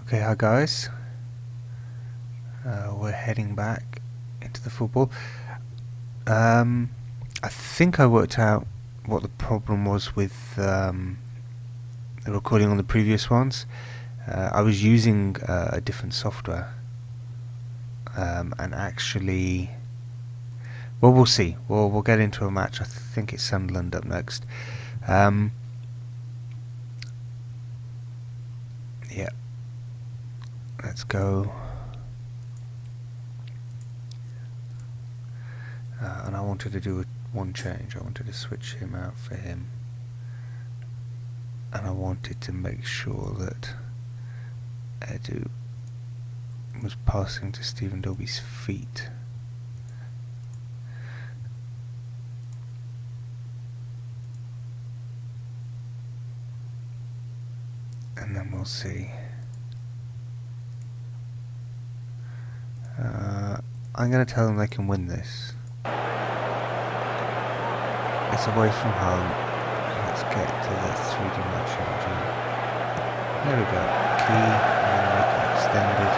Okay, hi guys. We're heading back into the football. I think I worked out what the problem was with the recording on the previous ones. I was using a different software, and actually, well, we'll see. We'll get into a match. I think it's Sunderland up next. Yeah, let's go. And I wanted to do one change. I wanted to switch him out for him, and I wanted to make sure that Edu was passing to Stephen Dobie's feet. And then we'll see. I'm going to tell them they can win this. It's away from home. Let's get to the 3D match engine. There we go. Key and make it extended.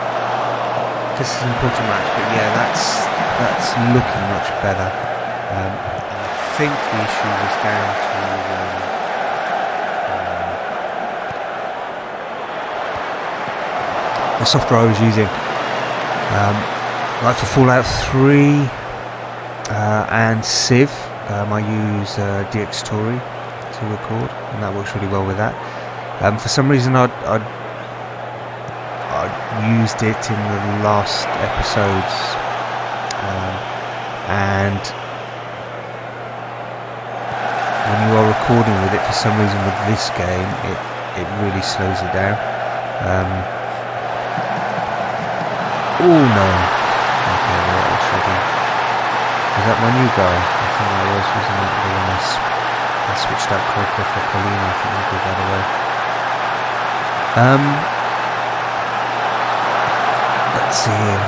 This is an important match, but yeah, that's looking much better. And I think the issue was down to the software I was using. Like for Fallout 3 and Civ, I use DxTory to record, and that works really well with that. For some reason, I used it in the last episodes, and when you are recording with it, for some reason with this game, it really slows it down. Oh no! Okay, well, is that my new guy? I think I was using that the one I switched out Coco for Paulina. I think I gave that away. Let's see here.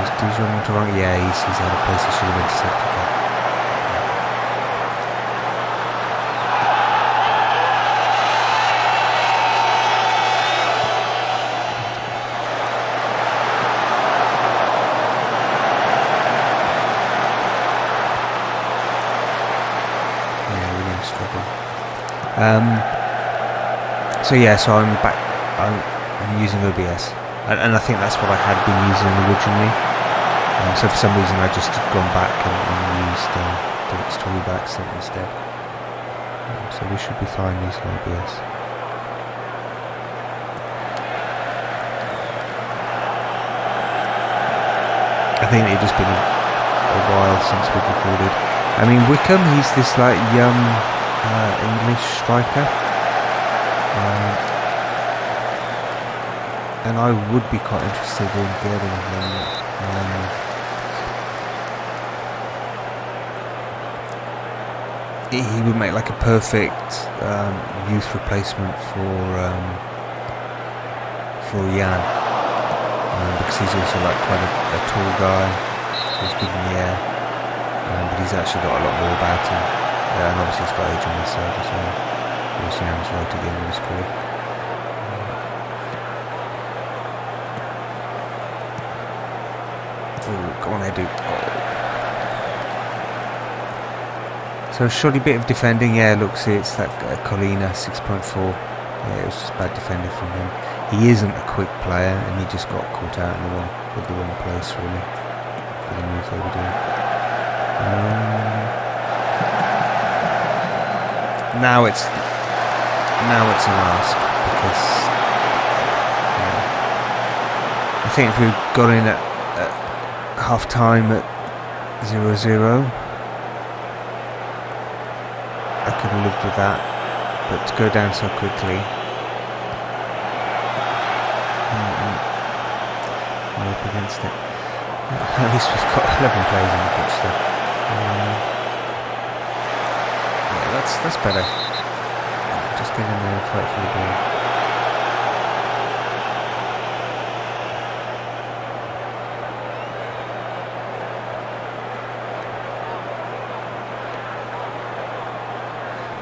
Is Dijon Monterang? Yeah, he's out of place. He should have intercepted that. So I'm back. I'm using OBS, and I think that's what I had been using originally. So for some reason I just had gone back and used DxTory backset instead. So we should be fine using OBS. I think it's just been a while since we've recorded. I mean, Wickham, he's this like young English striker. And I would be quite interested in getting him. He would make like a perfect youth replacement for Jan, because he's also like quite a tall guy. He's good in the air, but he's actually got a lot more about him, and obviously he's got age on his side as well. Jan's right at the end of his career. Go on, Edu. So a shoddy bit of defending. Yeah, look, see, it's that Colina 6.4. Yeah, it was just bad defending from him. He isn't a quick player, and he just got caught out in the wrong place, really, for the move they were doing. Now it's an ask, because I think if we got in at half time at 0-0, I could have lived with that, but to go down so quickly, I'm up against it. At least we've got 11 players on the pitch still. Yeah, that's better. Just get in there and fight for the ball.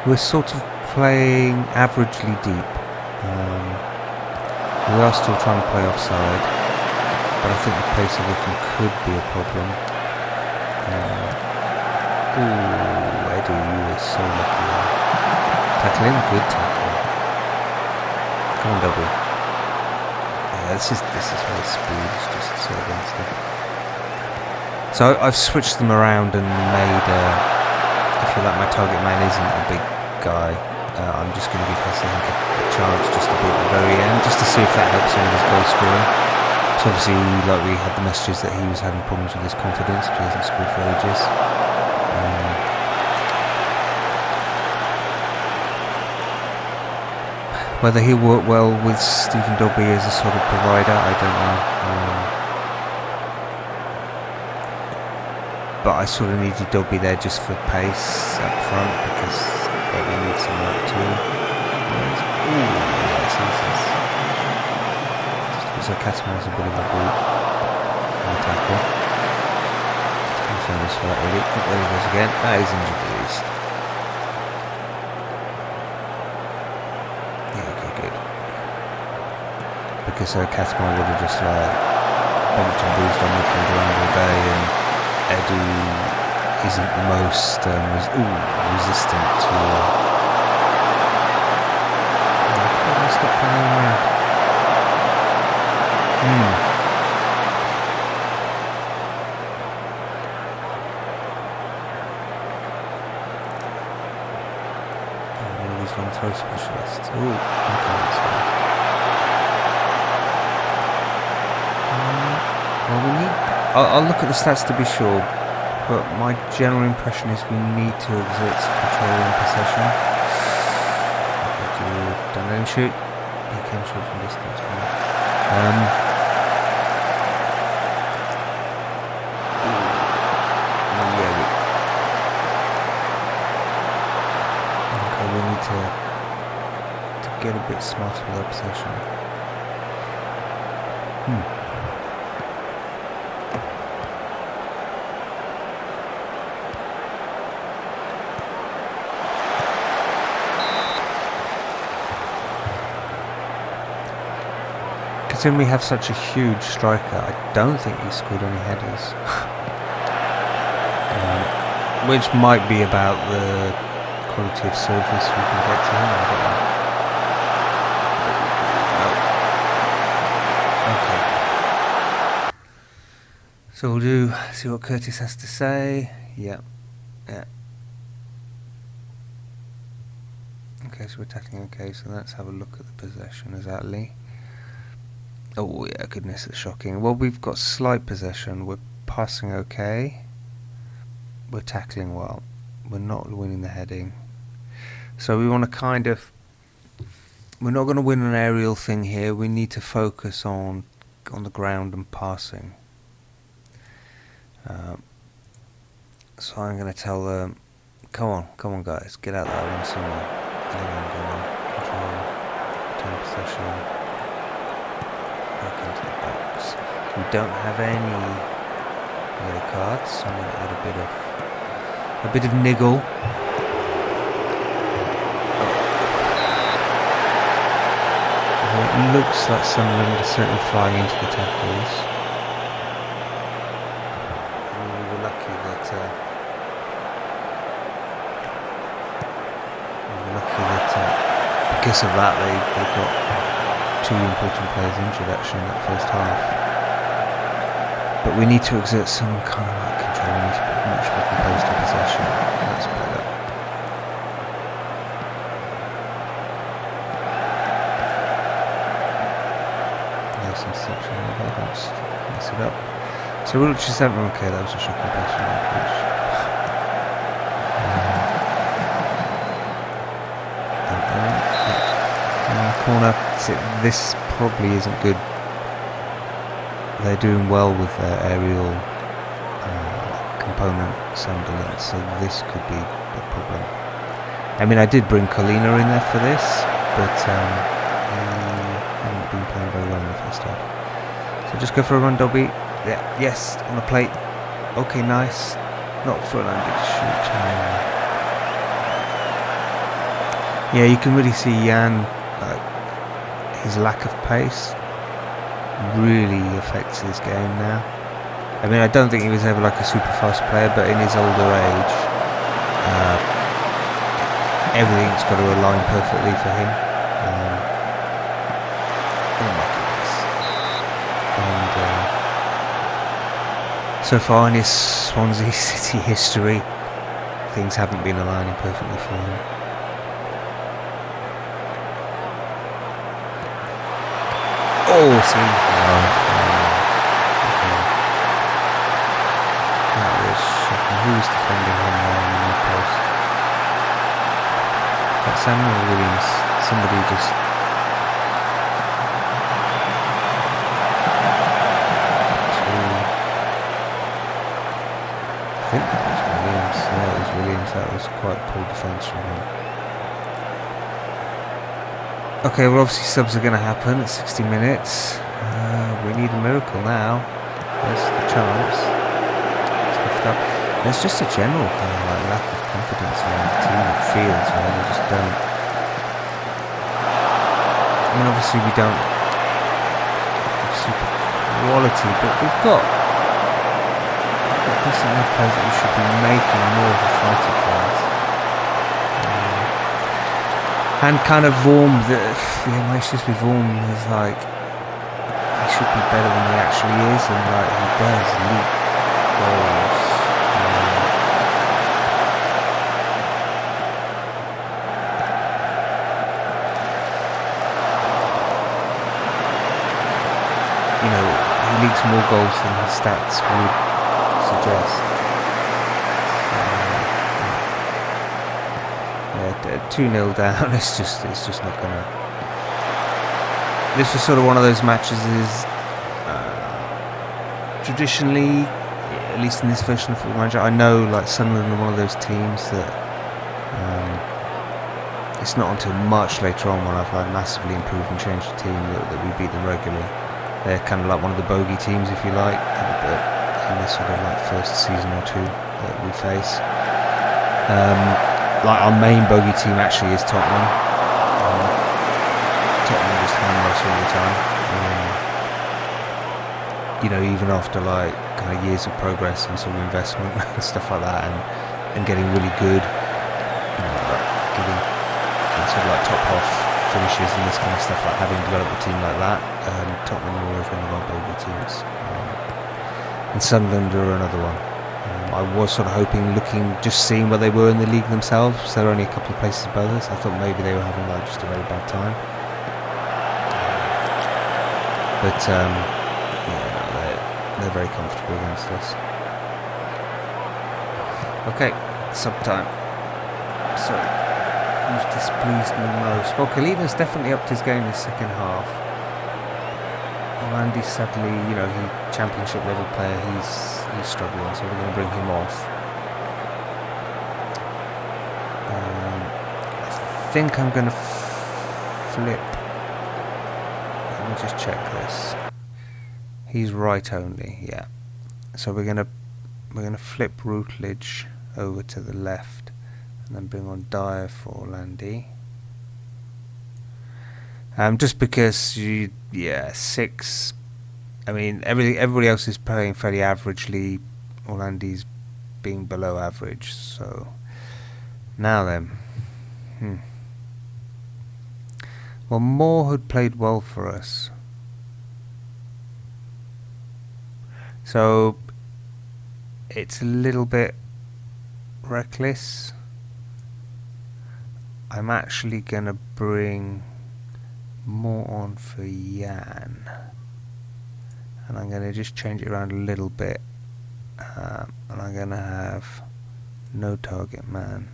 We're sort of playing averagely deep. We are still trying to play offside, but I think the pace of looking could be a problem. Ooh, Eddie, you were so lucky there. Tackle him, good tackle. Come on, Dobby. Yeah, this is where his speed is just so against him. So I've switched them around and made, I feel like my target man isn't a big guy. I'm just going to give Hasselink a chance just a bit at the very end, just to see if that helps him with his goal scoring. So obviously, like, we had the messages that he was having problems with his confidence, but he hasn't scored for ages. Whether he'll work well with Stephen Dobby as a sort of provider, I don't know. But I sort of needed Dobby there just for pace up front, because we need some of that too. Ooh, yes, so Catamaran's a bit of a brute on the tackle. It's kind of famous for that, really. Oh, there he goes again. He's injured at least. Yeah, okay, good. Because Catamaran would have just bumped and bruised on midfield around all day, and Eddie isn't the most resistant to stop running around. One of these long throw specialists. Ooh, okay, that's fine. Well, we need. I'll look at the stats to be sure, but my general impression is we need to exert control and possession. Don't let him shoot. He can shoot from distance. Okay, we need to get a bit smarter with our possession. Considering we have such a huge striker, I don't think he scored any headers. Which might be about the quality of service we can get to him, I don't know. No. Okay. So we'll see what Curtis has to say. Yeah. Okay, so we're tackling okay, so let's have a look at the possession exactly. Oh yeah, goodness, it's shocking. Well, we've got slight possession, we're passing okay, we're tackling well, we're not winning the heading. So we want to kind of, we're not going to win an aerial thing here, we need to focus on the ground and passing. So I'm going to tell them, come on guys, get out there, I want to see more. Control, turn possession. Back into the box. We don't have any yellow cards, so I'm going to add a bit of niggle. It looks like Sunderland are certainly flying into the tackles. I mean, we were lucky that because of that they got two important players injured actually in that first half. But we need to exert some kind of control. We need to be much more composed in possession. That's better. Nice interception there, don't mess it up. So we'll just have okay, that was a shocking pass from that pitch. Corner. This probably isn't good. They're doing well with their aerial component, Sunderland, so this could be a problem. I mean, I did bring Colina in there for this, but he hadn't been playing very well in the first half. So just go for a run, Dobby. Yeah, yes, on the plate. Okay, nice. Not for an landed shoot. Yeah, you can really see Jan. His lack of pace, really affects his game now. I mean, I don't think he was ever like a super fast player, but in his older age, everything's got to align perfectly for him. Oh my goodness. And so far in his Swansea City history, things haven't been aligning perfectly for him. Oh, see. Okay. That was shocking. Who was defending him on the post? That Samuel Williams. Somebody just... I think that was Williams. Yeah, it was Williams. That was quite poor defence from him. Okay, well obviously subs are going to happen at 60 minutes. We need a miracle now. There's the chance. There's just a general kind of like lack of confidence around the team. It feels, right? They just don't. I mean, obviously we don't have super quality, but we've got decent enough players that we should be making more of a fighter for us. And kind of Vorm, my issues with Vorm is like, he should be better than he actually is, and like he does leak goals. You know, he leaks more goals than his stats would suggest. 2-0 down. It's just not gonna. This was sort of one of those matches. Traditionally, at least in this version of Football Manager, I know like Sunderland are one of those teams that it's not until much later on when I've like massively improved and changed the team that we beat them regularly. They're kind of like one of the bogey teams, if you like, but in this sort of like first season or two that we face. Like our main bogey team actually is Tottenham. Tottenham just hammer us all the time. You know, even after like kind of years of progress and sort of investment and stuff like that, and getting really good, you know, like getting sort of like top half finishes and this kind of stuff, like having developed a team like that. Tottenham are always one of our bogey teams, and Sunderland are another one. I was sort of hoping, just seeing where they were in the league themselves. They're only a couple of places above us. I thought maybe they were having like just a very bad time. But yeah, they're very comfortable against us. Okay, sub time. So, who's displeased me most? Well, Kalina's definitely upped his game in the second half. Randy sadly, you know, he championship level player, he's struggling, so we're going to bring him off. I think I'm going to flip. Let me just check this. He's right only, yeah. So we're going to flip Routledge over to the left, and then bring on Dyer for Landy. Just because 6. I mean, everybody else is playing fairly averagely. Orlandi's being below average. So now then, well, Moore had played well for us. So it's a little bit reckless. I'm actually gonna bring More on for Jan, and I'm going to just change it around a little bit, and I'm going to have no target man.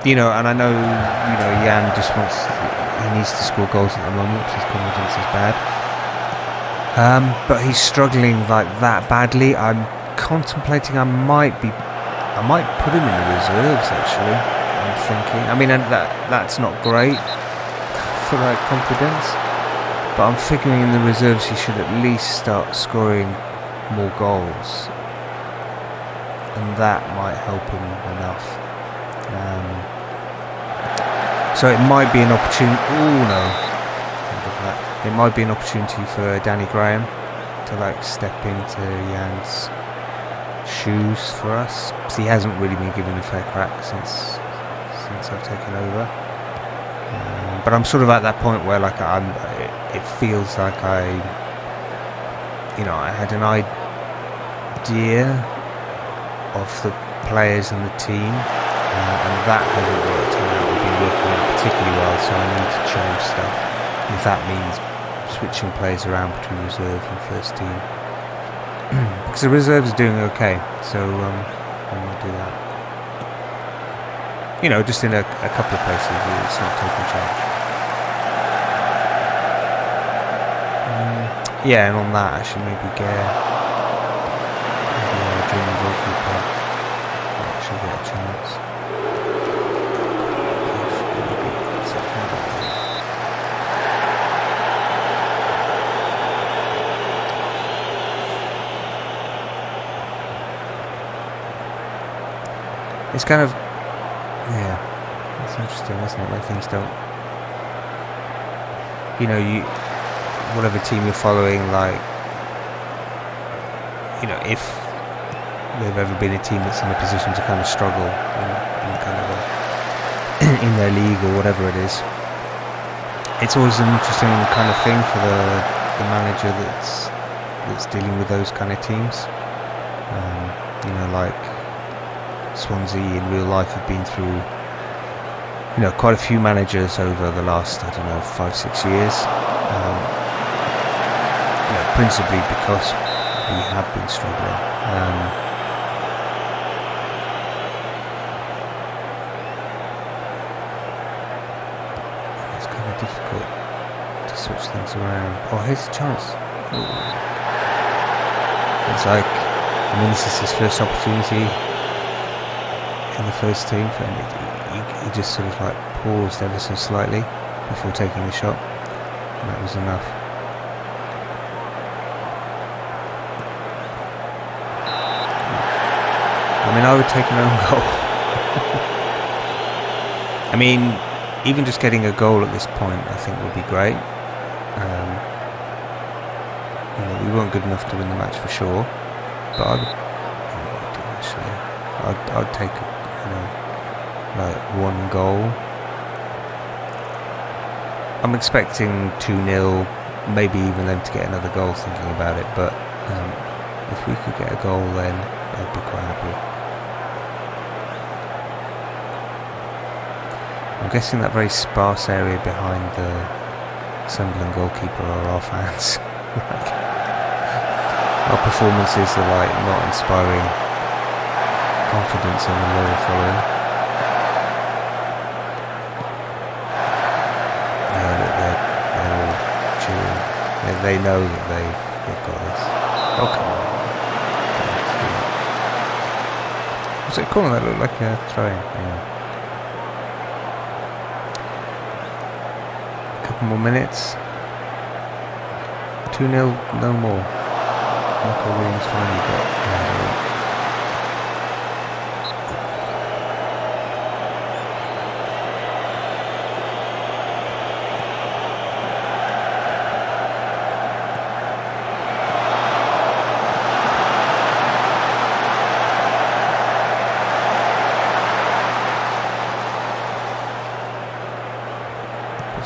You know, and I know, you know, Jan just he needs to score goals at the moment because his confidence is bad, but he's struggling like that badly. I'm contemplating I might put him in the reserves, actually, I'm thinking. I mean, and that's not great for like confidence, but I'm figuring in the reserves he should at least start scoring more goals, and that might help him enough. So it might be an opportunity. Oh no! It might be an opportunity for Danny Graham to like step into Jan's shoes for us, because he hasn't really been given a fair crack since I've taken over. But I'm sort of at that point where like it feels like I had an idea of the players and the team, and that hasn't worked out. We've been working out particularly well, so I need to change stuff. And if that means switching players around between reserve and first team, because the reserves are doing okay, so I'm going to do that. Just in a couple of places, it's not taking charge. Yeah, and on that, I should maybe get a German goalkeeper. I should get a chance. It's kind of, it's interesting, isn't it, when things don't, whatever team you're following, like, if they've ever been a team that's in a position to kind of struggle in kind of in their league or whatever it is, it's always an interesting kind of thing for the manager that's dealing with those kind of teams. Like Swansea in real life have been through, quite a few managers over the last, 5-6 years. Principally because we have been struggling. It's kind of difficult to switch things around. Oh, here's a chance. Ooh. It's like, this is his first opportunity in the first team, and he just sort of like paused ever so slightly before taking the shot, and that was enough. I would take an own goal. Even just getting a goal at this point, I think would be great. We weren't good enough to win the match for sure, but I'd take like one goal. I'm expecting 2-0, maybe even them to get another goal, thinking about it, but if we could get a goal, then I'd be quite happy. I'm guessing that very sparse area behind the Sunderland goalkeeper are our fans. Our performances are like not inspiring confidence in the loyal following. They're all cheering. They know that they've got this. Oh, come on. Was it a corner that looked like a throw-in? Yeah. More minutes. 2-0, no more. Marco Williams finally got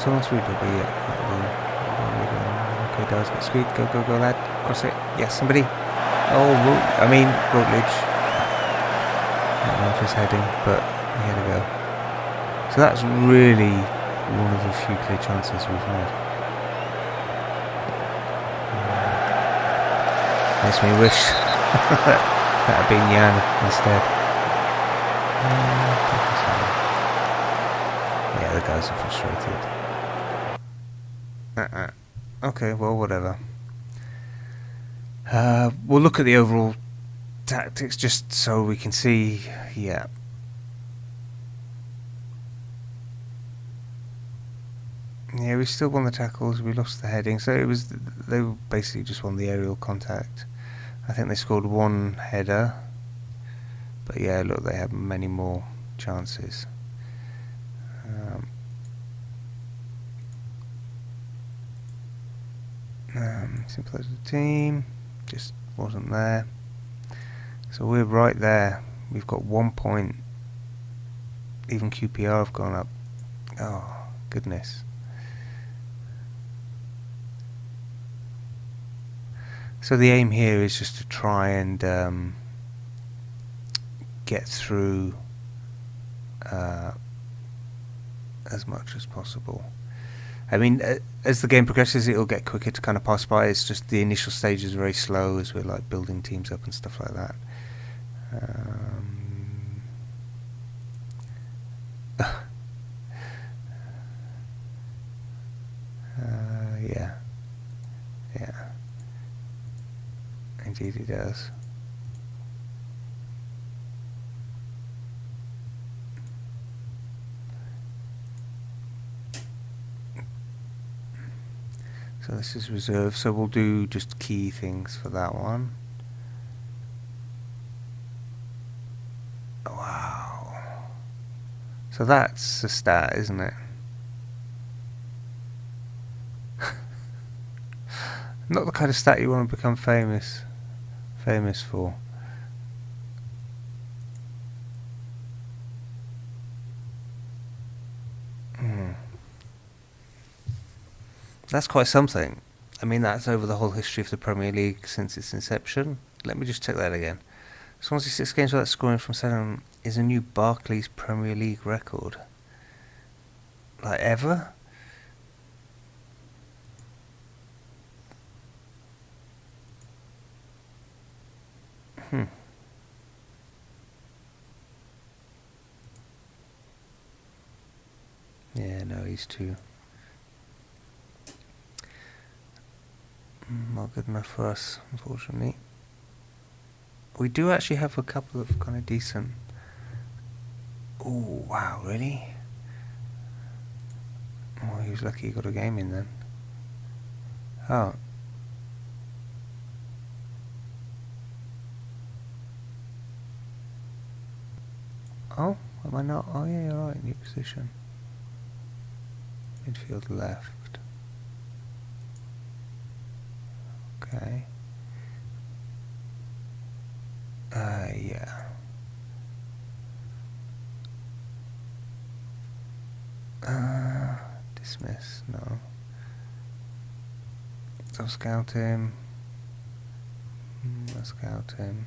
someone through double, yeah. Okay, Daz, get speed. Go, lad. Cross it. Yes, somebody. Oh, Routledge. I don't know if he's heading, but he had to go. So that's really one of the few clear chances we've had. Makes me wish that had been Jan instead. Yeah, the guys are frustrated. Okay, well, whatever. We'll look at the overall tactics just so we can see. Yeah. Yeah, we still won the tackles. We lost the heading. So they basically just won the aerial contact. I think they scored one header. But yeah, look, they had many more chances. Simple as a team, just wasn't there. So we're right there. We've got 1 point. Even QPR have gone up. Oh, goodness. So the aim here is just to try and get through as much as possible. I mean, as the game progresses, it'll get quicker to kind of pass by. It's just the initial stage is very slow as we're like building teams up and stuff like that. Yeah. Indeed he does. So this is reserved, so we'll do just key things for that one. Wow. So that's a stat, isn't it? Not the kind of stat you want to become famous for. That's quite something. I mean, that's over the whole history of the Premier League since its inception. Let me just check that again. Swansea 6 games without scoring from 7 is a new Barclays Premier League record. Like, ever? Yeah, no, he's too... not good enough for us, unfortunately. We do actually have a couple of kind of decent... Oh, wow, really? Oh, he was lucky he got a game in then. Oh. Oh, am I not? Oh yeah, you're right, new position. Midfield left. Okay. Yeah. Dismiss, no. So scout him. Let's scout him.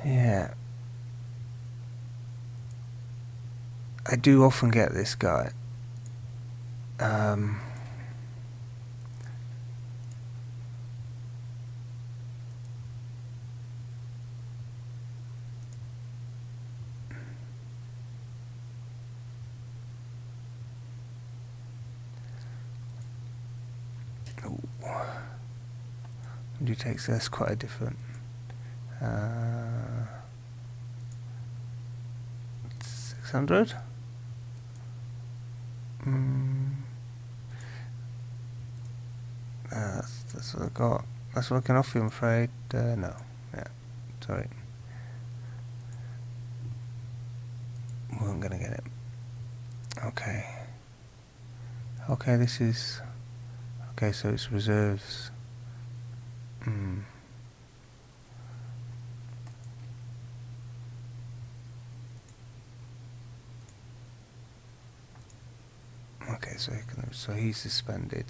Yeah. I do often get this guy. Who takes this? Quite a different. 600. That's what I got. That's what I can offer you, I'm afraid. No. Yeah. Sorry. We weren't gonna get it. Okay. Okay, this is... Okay, so it's reserves. Okay, so he's suspended.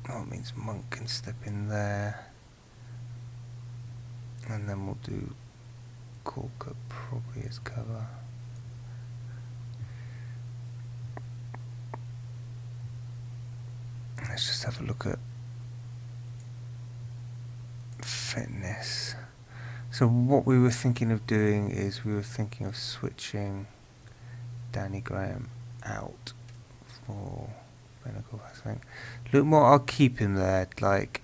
It means Monk can step in there, and then we'll do Corker probably as cover. Let's just have a look at fitness. So what we were thinking of doing is we were thinking of switching Danny Graham out for Benagov, I think. Luke Moore, I'll keep him there. Like,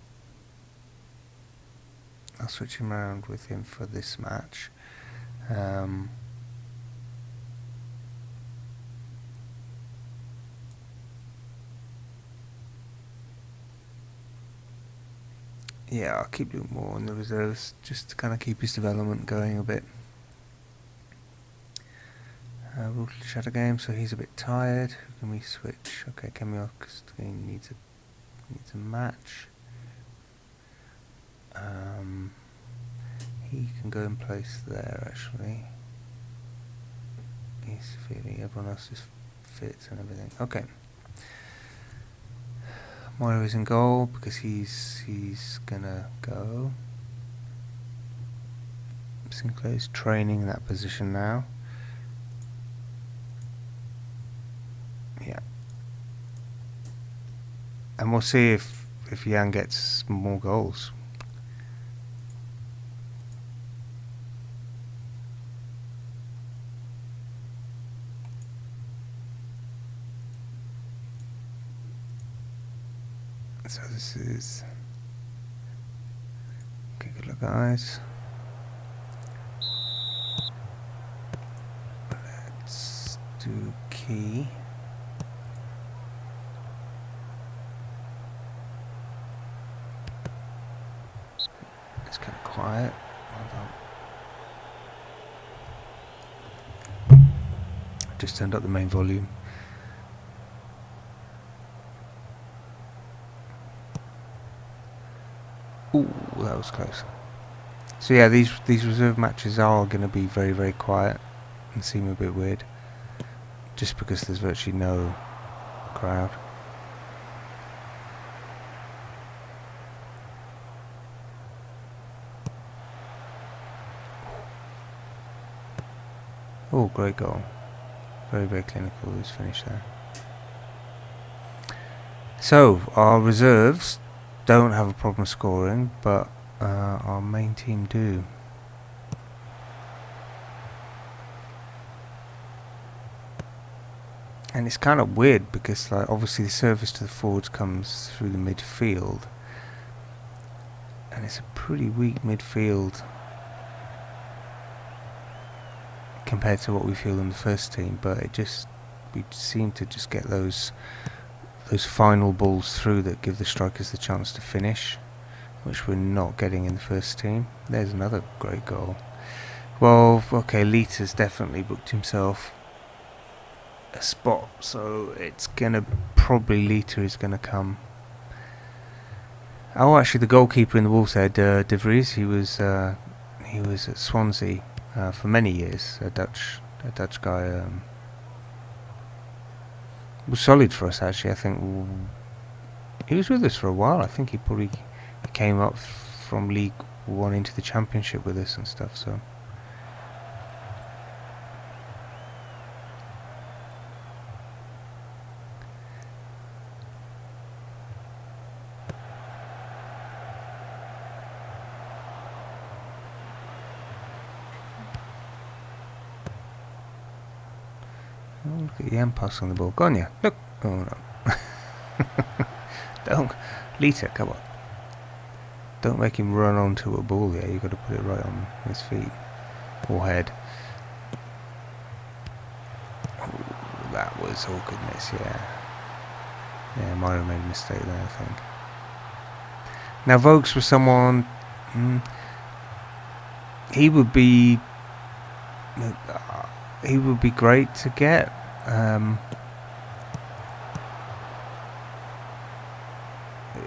I'll switch him around with him for this match. Yeah, I'll keep Luke Moore in the reserves just to kind of keep his development going a bit. We'll shut a game, so he's a bit tired. Who can we switch? Okay, Kemiok needs a match. He can go in place there actually. He's feeling everyone else is fit and everything. Okay. Moira is in goal because he's gonna go. Sinclair's training in that position now. Yeah. And we'll see if Jan gets more goals. So this is... Okay, good luck guys. Let's do key. It's kind of quiet. Hold on. Just turned up the main volume. Ooh, that was close. So yeah, these reserve matches are going to be very, very quiet and seem a bit weird, just because there's virtually no crowd. Oh, great goal. Very, very clinical, his finish there. So, our reserves don't have a problem scoring, but our main team do. And it's kind of weird because, like, obviously the service to the forwards comes through the midfield, and it's a pretty weak midfield compared to what we feel in the first team. But we seem to just get those final balls through that give the strikers the chance to finish, which we're not getting in the first team. There's another great goal. Well, okay, Lita's definitely booked himself a spot, so it's gonna probably Lita is gonna come. Oh, actually, the goalkeeper in the Wolves there, De Vries, he was at Swansea for many years. A Dutch guy. Was solid for us actually. I think he was with us for a while. I think he probably came up from League One into the Championship with us and stuff. So. Oh, look at Jan passing the ball. Go on, yeah. Look. Oh no. Don't. Lita, come on. Don't make him run onto a ball there. You've got to put it right on his feet. Or head. Ooh, that was all goodness, yeah. Yeah, Myra made a mistake there, I think. Now, Vokes was someone... he would be great to get.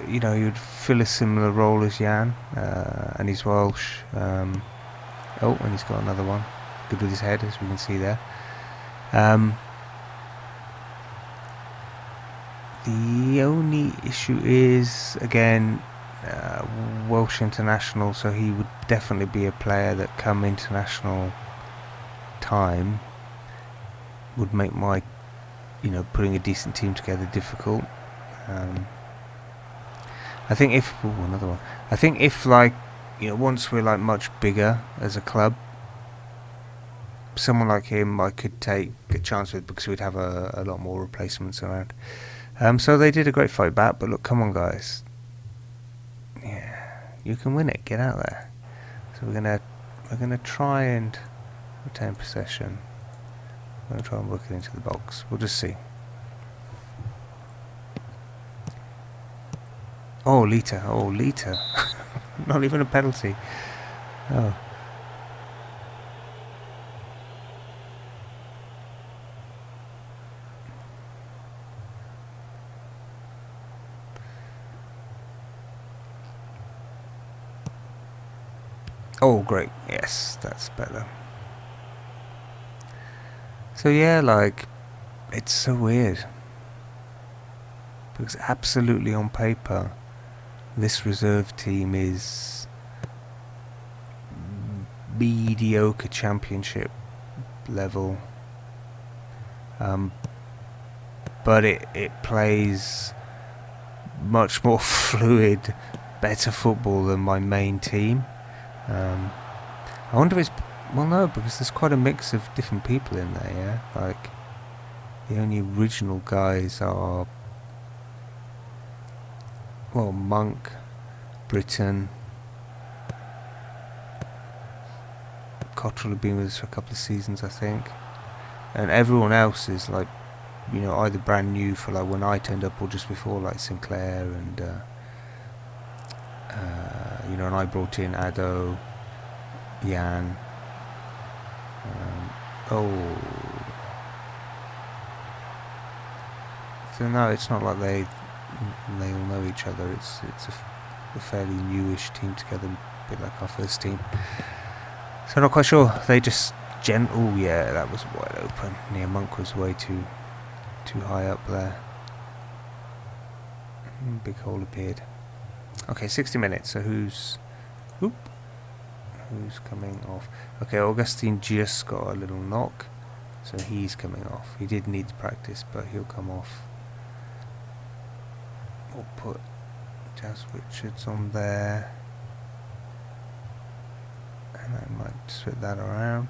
You know, he would fill a similar role as Jan, and he's Welsh. Oh, and he's got another one. Good with his head, as we can see there. The only issue is, again, Welsh international, so he would definitely be a player that come international time would make my, putting a decent team together difficult. I think if another one. I think if once we're like much bigger as a club, someone like him I could take a chance with because we'd have a lot more replacements around. So they did a great fight back, but look, come on guys. Yeah, you can win it. Get out there. So we're gonna try and retain possession. We're gonna try and work it into the box. We'll just see. Oh, Lita. Not even a penalty. Oh. Oh, great. Yes, that's better. So yeah, like, it's so weird. Because absolutely on paper, this reserve team is mediocre championship level. But it plays much more fluid, better football than my main team. I wonder if it's... Well, no, because there's quite a mix of different people in there, yeah? Like, the only original guys are... Well, Monk, Britton... Cottrell had been with us for a couple of seasons, I think. And everyone else is, like, you know, either brand new for, like, when I turned up or just before, like Sinclair and... you know, and I brought in Ado, Jan. So no, it's not like they all know each other. It's a fairly newish team together, a bit like our first team. So I'm not quite sure. They just oh yeah, that was wide open. Yeah, Monk was way too high up there. Big hole appeared. Okay, 60 minutes. So who's coming off? Okay, Augustine just got a little knock, so he's coming off. He did need to practice, but he'll come off. We'll put Jazz Richards on there, and I might switch that around.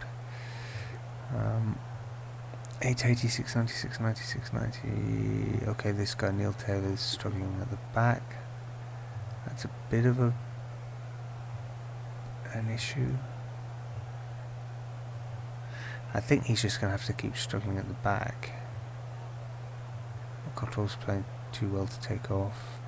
880, 696, 96, 90. Okay, this guy Neil Taylor's struggling at the back. That's a bit of an issue. I think he's just going to have to keep struggling at the back. Cottrell's playing too well to take off.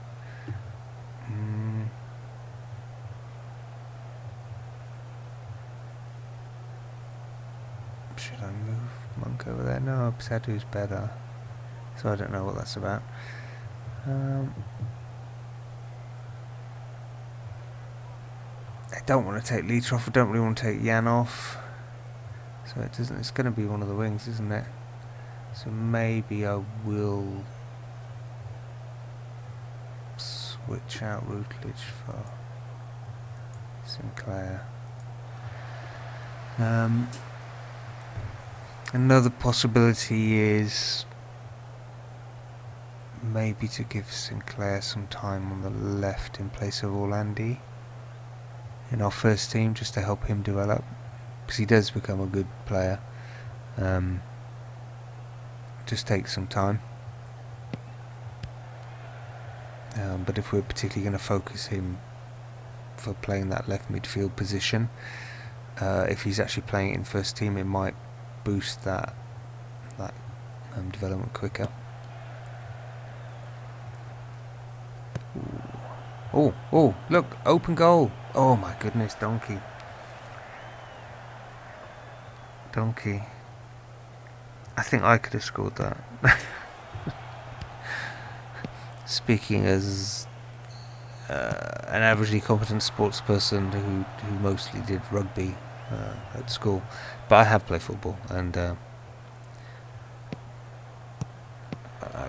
Should I move Monk over there? No, Psadu's better. So I don't know what that's about. I don't want to take Leach off. I don't really want to take Jan off. So it doesn't. It's going to be one of the wings, isn't it? So maybe I will switch out Routledge for Sinclair. Another possibility is maybe to give Sinclair some time on the left in place of Orlandi in our first team, just to help him develop, because he does become a good player. Just takes some time. But if we're particularly going to focus him for playing that left midfield position, if he's actually playing it in first team, it might boost that development quicker. Oh, look, open goal. Oh my goodness, Donkey. I think I could have scored that. Speaking as an averagely competent sports person who mostly did rugby at school, but I have played football, and I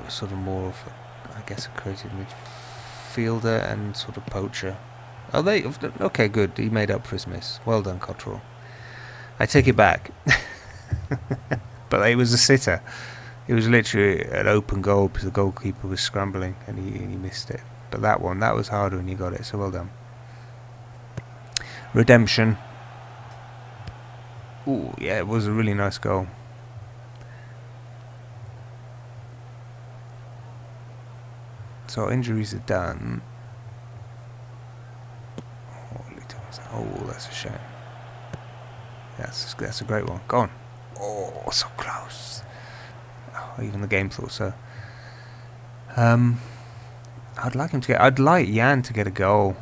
was sort of more of a creative midfielder and sort of poacher. Oh, okay, good. He made up for his miss. Well done, Cottrell. I take it back. But it was a sitter. It was literally an open goal because the goalkeeper was scrambling and he missed it. But that was harder and he got it, so well done. Redemption. Ooh, yeah, it was a really nice goal. So our injuries are done. Oh, that's a shame. That's a great one. Go on. Oh, so close. Oh, even the game thought so. I'd like Jan to get a goal.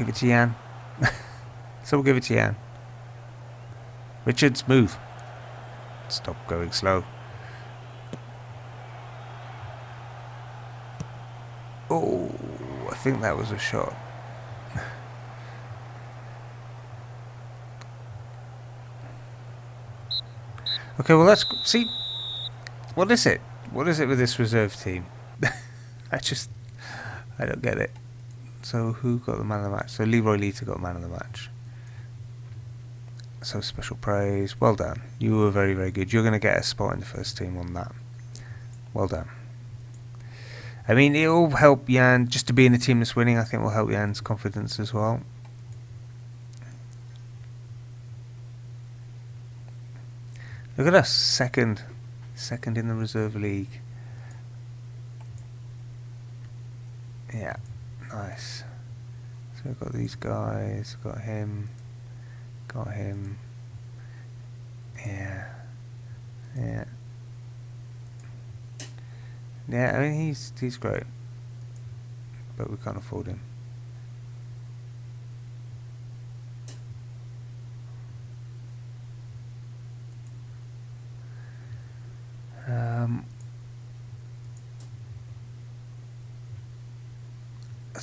Give it to Jan. So we'll give it to Jan. Richards, move. Stop going slow. Oh, I think that was a shot. Okay, well let's see. What is it? What is it with this reserve team? I don't get it. So who got the man of the match? So Leroy Lita got man of the match. So special praise. Well done. You were very, very good. You're going to get a spot in the first team on that. Well done. I mean, it will help Jan, just to be in the team that's winning, I think will help Jan's confidence as well. Look at us, second in the reserve league. Yeah, nice. So we've got these guys, got him. Yeah. Yeah, I mean he's great, but we can't afford him.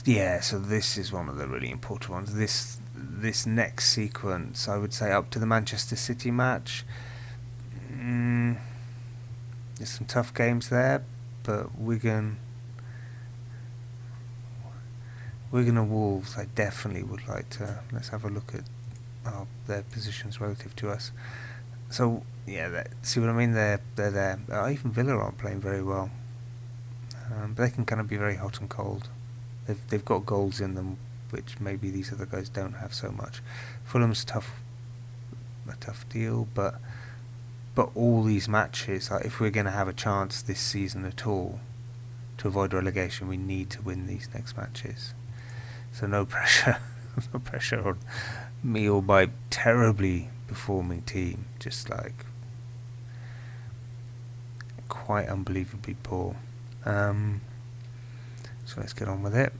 Yeah, so this is one of the really important ones. This next sequence, I would say, up to the Manchester City match. There's some tough games there, but Wigan and Wolves, I definitely would like to. Let's have a look at their positions relative to us. So yeah, see what I mean? They're there. Even Villa aren't playing very well, but they can kind of be very hot and cold. They've got goals in them, which maybe these other guys don't have so much. Fulham's a tough deal, but all these matches, like, if we're going to have a chance this season at all to avoid relegation, we need to win these next matches. So no pressure, no pressure on me or my terribly performing team. Just like quite unbelievably poor. So let's get on with it.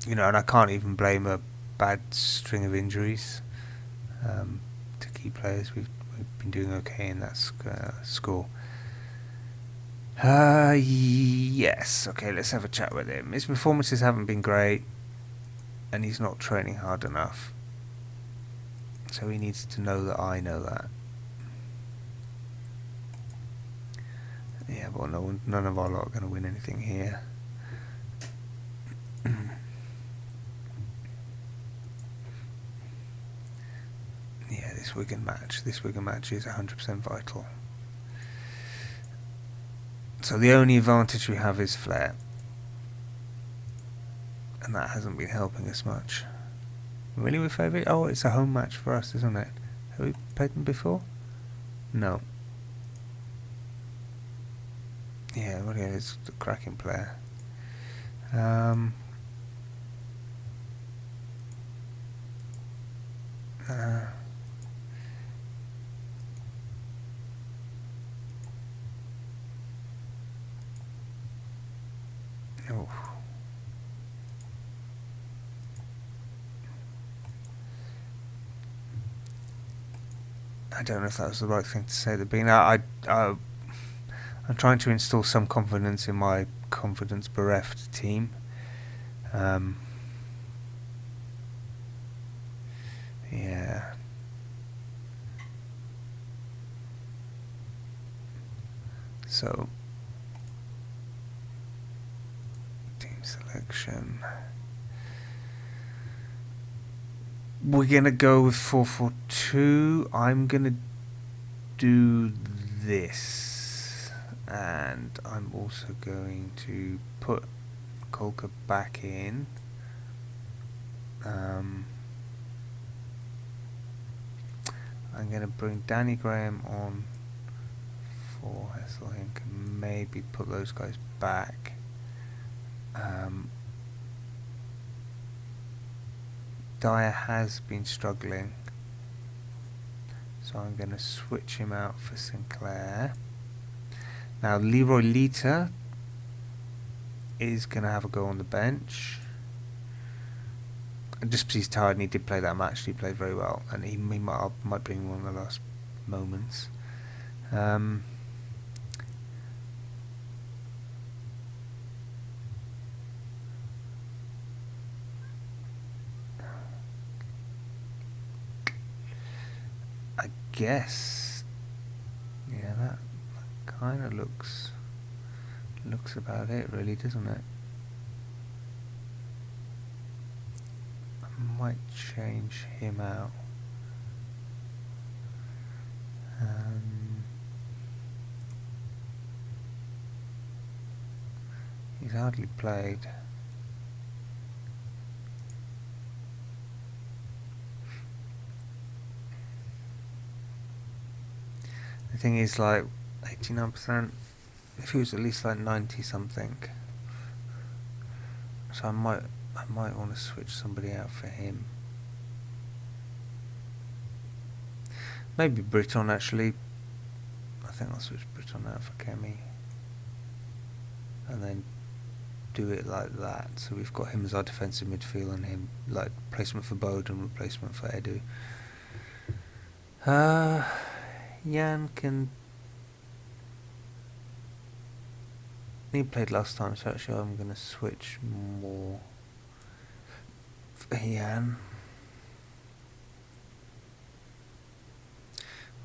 And I can't even blame a bad string of injuries to key players. We've been doing okay in that score. Yes. Okay, let's have a chat with him. His performances haven't been great, and he's not training hard enough. So he needs to know that I know that. Yeah, but none of our lot are going to win anything here. Yeah, this Wigan match is 100% vital. So the only advantage we have is flair, and that hasn't been helping us much. Really, we're favourite? Oh, it's a home match for us, isn't it? Have we played them before? No. Yeah, well, yeah, it's a cracking player. Oh. I don't know if that was the right thing to say at the beginning. I'm trying to instill some confidence in my confidence-bereft team. Yeah. So, team selection. We're going to go with 4-4-2. I'm going to do this. And I'm also going to put Kolka back in. I'm going to bring Danny Graham on for Hesselink and maybe put those guys back. Dyer has been struggling, so I'm going to switch him out for Sinclair. Now Leroy Lita, is going to have a go on the bench. And just because he's tired and he did play that match, he played very well, and he might bring him on the last moments. I guess, yeah, that kind of looks about it, really, doesn't it? I might change him out. He's hardly played. The thing is, like 89%. If he was at least like 90 something, so I might want to switch somebody out for him. Maybe Britton, actually. I think I'll switch Britton out for Kemi, and then do it like that. So we've got him as our defensive midfield, and him like replacement for Bowden, replacement for Edu. Jan can. He played last time, so actually I'm going to switch more for Jan.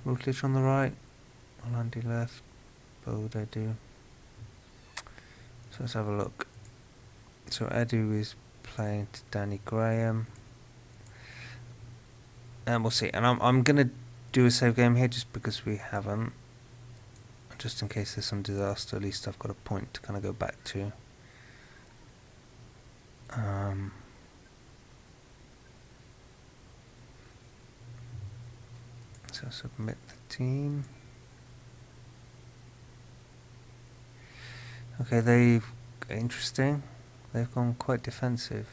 Routledge on the right, Orlandi left, Bode Edu. So let's have a look. So Edu is playing to Danny Graham, and we'll see. And I'm going to do a save game here just because we haven't. Just in case there's some disaster, at least I've got a point to kind of go back to. So submit the team. Okay, interesting. They've gone quite defensive.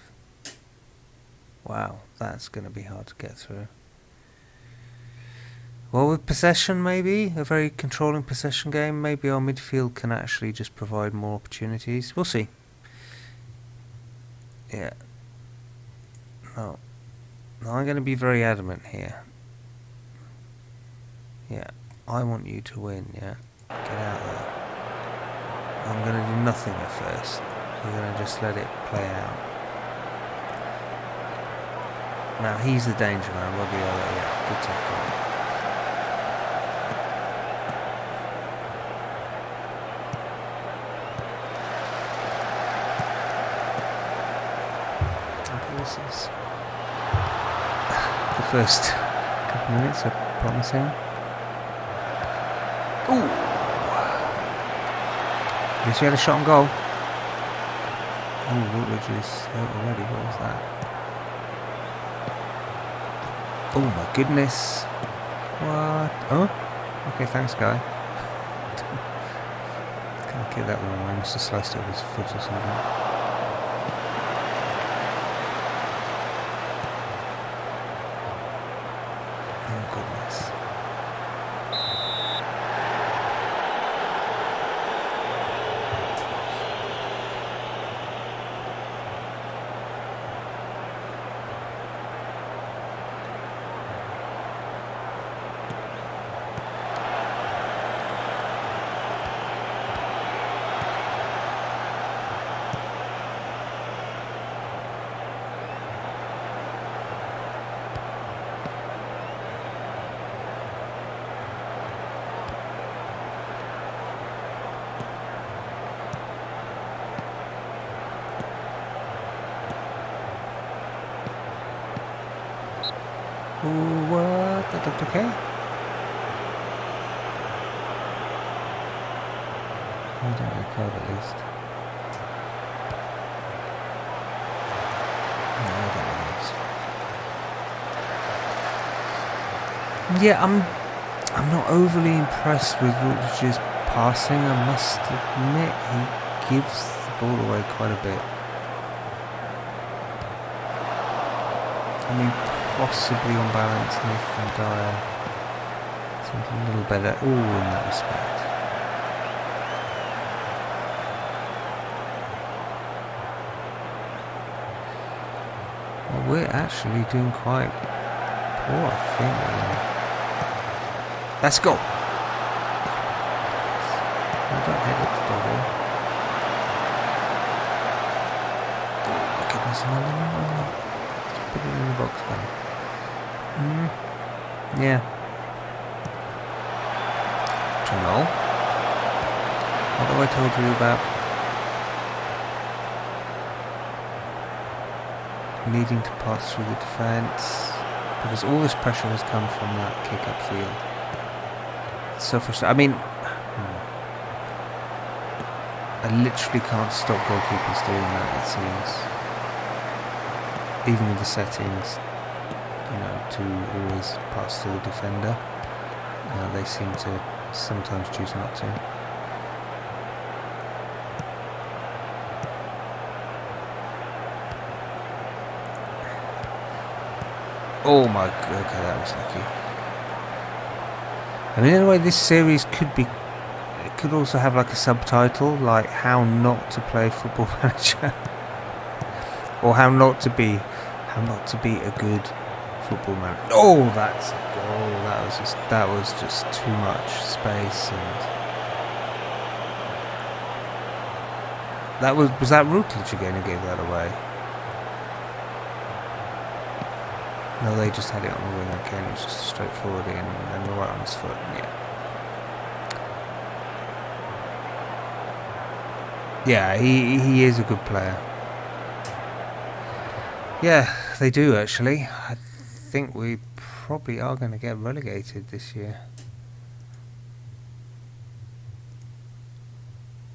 Wow, that's going to be hard to get through. Well, with possession, maybe a very controlling possession game, maybe our midfield can actually just provide more opportunities. We'll see. Yeah. No, I'm going to be very adamant here. Yeah, I want you to win. Yeah, get out there. I'm going to do nothing at first. We're going to just let it play out. Now he's the danger man. Robbie, yeah, good tackle. The first couple of minutes are promising. Ooh! At least we had a shot on goal. Ooh, Routledge is out already. What was that? Oh my goodness. What? Oh? Okay, thanks, guy. Can't get that one. I must have sliced it with his foot or something. What? That looked okay? I don't get a card at least. No, I don't know this. Yeah, I'm not overly impressed with Routledge's passing, I must admit. He gives the ball away quite a bit. I mean, possibly on balance, Nathan Dyer seems a little better. Ooh, in that respect. Well, we're actually doing quite poor, I think. Let's go! I don't hit it, Dobby. Oh my goodness, no. Let's put it in the box then. Yeah. 2-0. What have I told you about needing to pass through the defence? Because all this pressure has come from that kick upfield. It's so frustrating. I mean, I literally can't stop goalkeepers doing that, it seems. Even with the settings, you know, to always pass to the defender. They seem to sometimes choose not to. Oh my god, okay, that was lucky. I mean, in a way, this series could be, it could also have like a subtitle, like how not to play Football Manager. Or how not to be a good football manager. Oh, that's a goal. That was just too much space, and was that Routledge again who gave that away? No, they just had it on the wing again. It was just a straightforward in and right on his foot. Yeah, he is a good player. Yeah, they do actually. I think we probably are going to get relegated this year.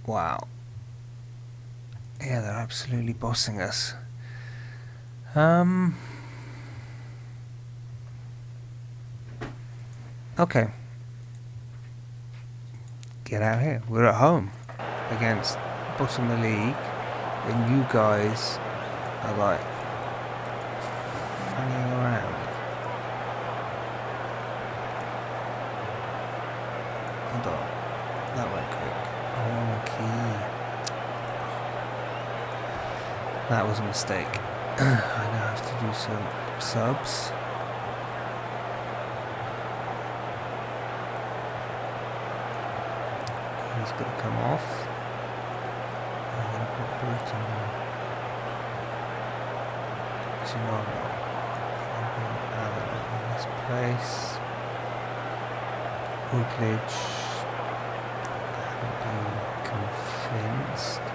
Wow. Yeah, they're absolutely bossing us. Okay. Get out here. We're at home against bottom of the league, and you guys are like fanning around. Hold on. That went quick. Okay. That was a mistake. I now have to do some subs. He's going to come off. I'm going to put Burton Allen in this place. Routledge. I'm convinced.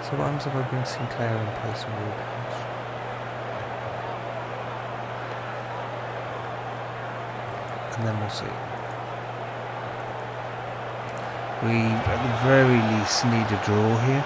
So what happens if I bring Sinclair in place of Routledge? And then we'll see. We, at the very least, need a draw here.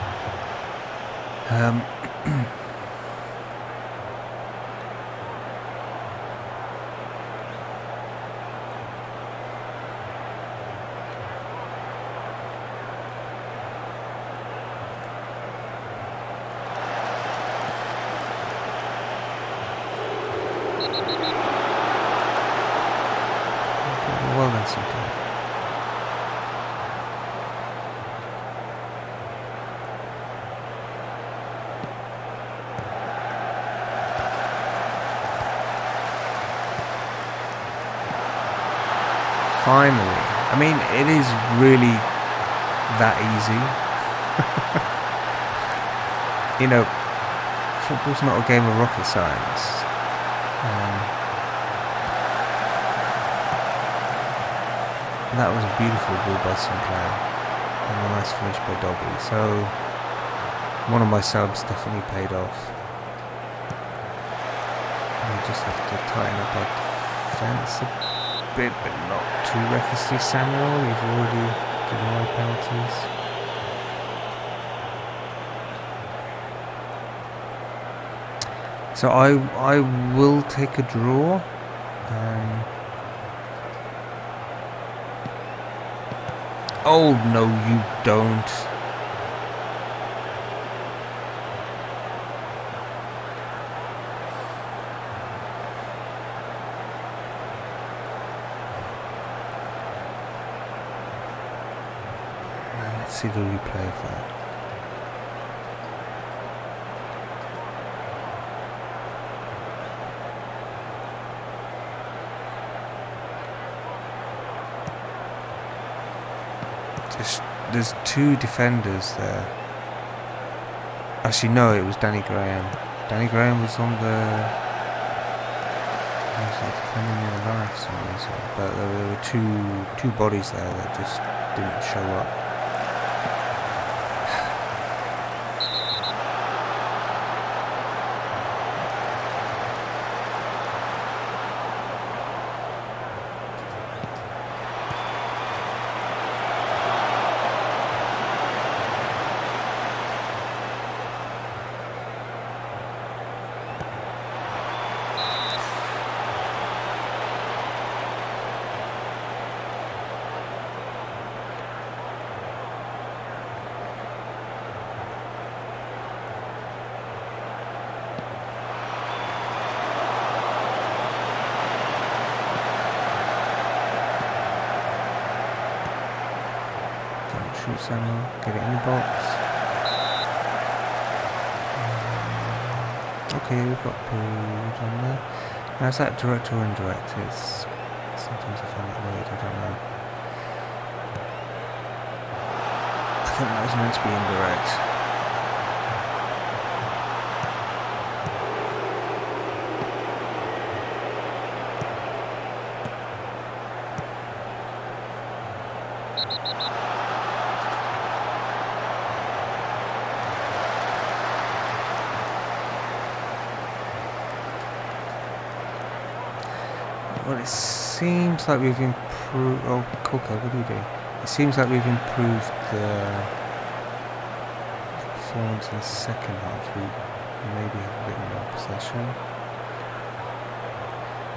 Well done, Sinclair. Finally. I mean, it is really that easy. You know, football's not a game of rocket science. That was a beautiful ball by Sinclair and a nice finish by Dobby. So one of my subs definitely paid off. We just have to tighten up our defence a bit, but not too recklessly. Samuel, you've already given away penalties. So I will take a draw. Oh, no, you don't. Let's see the replay of that. There's two defenders there. Actually, no, it was Danny Graham. Danny Graham was on the... He was like defending the other line for some reason. But there were two bodies there that just didn't show up. Samuel, get it in the box. Okay, we've got Pools on there. Now, is that direct or indirect? It's sometimes I find it weird, I don't know. I think that was meant to be indirect. Well, it seems like we've improved... Oh, Coco, what do you do? It seems like we've improved the performance in the second half. We maybe have a bit more possession.